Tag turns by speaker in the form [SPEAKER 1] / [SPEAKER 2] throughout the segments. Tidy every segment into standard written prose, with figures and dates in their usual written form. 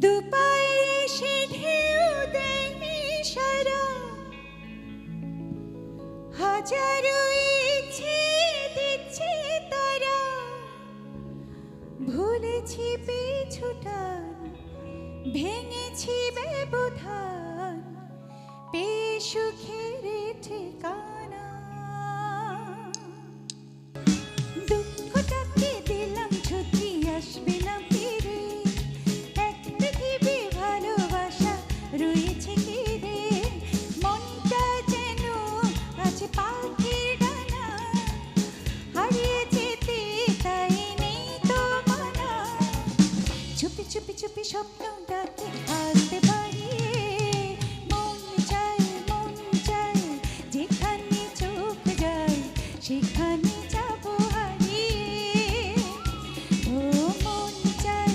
[SPEAKER 1] দুপায়ে এসে ঢেউ দেয় সারা, হাজারো ইচ্ছে দিচ্ছে তারা। ভুলেছি পিছুটান, ভেঙেছি ব্যবধান, পেয়ে সুখের ঠিকানা। দুঃখটাকে দিলাম ছুটি, আসবে না ফিরে। এক পৃথিবী ভালোবাসা রয়েছে ঘিরে। মনটা যেন আজ পাখির ডানা, হারিয়ে যেতে তাই নেই তো মানা। চুপি চুপি চুপি স্বপ্নটাকে আসতে পারি। মন চায় যেখানে চোখ যায় সেখানে যাবো হারিয়ে। ও মন চায়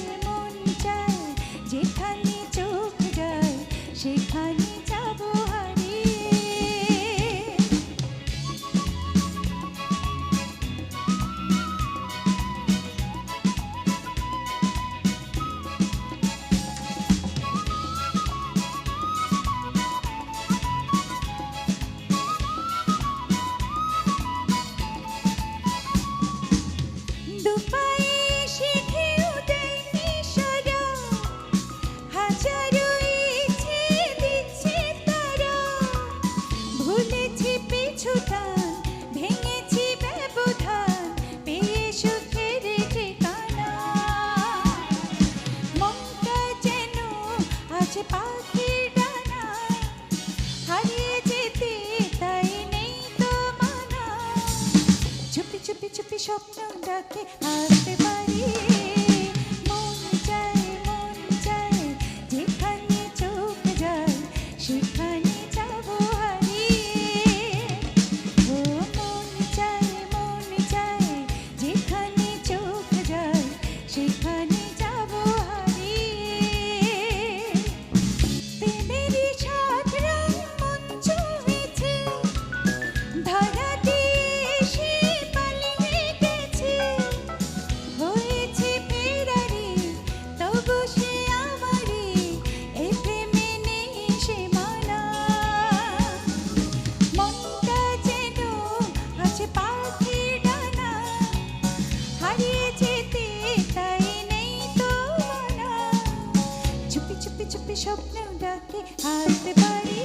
[SPEAKER 1] যেখানে চোখ যায় সেখানে যাবো হারিয়ে। দুপায়ে এসে ঢেউ দেয় সারা, হাজারো ইচ্ছে দিচ্ছে তারা। ভুলেছি পিছুটান, ভেঙেছি ব্যবধান, পেয়ে সুখের ঠিকানা। মনটা যেন আজ পাখির ডানা, হারিয়ে যেতে তাই নেই তো মানা। চুপি চুপি চুপি স্বপ্নটাকে আসতে পারি। মন চায় যেখানে চোখ যায় সেখানে যাবো হারিয়ে। ও মন চায় যেখানে চোখ যায় সেখানে যাবো হারিয়ে। প্রেমেরই সাত রং মঞ্চ হয়েছে, ধারাতে এসে পালিয়ে গেছে। হয়েছে ফেরারি তবু সে আমারই, এই প্রেমে নেই সে মানা। মনটা যেন আছে পাখির ডানা, হারিয়ে যেতে তাই নেই তো মানা। চুপি চুপি চুপি স্বপ্ন ডাকে আসতে পারি।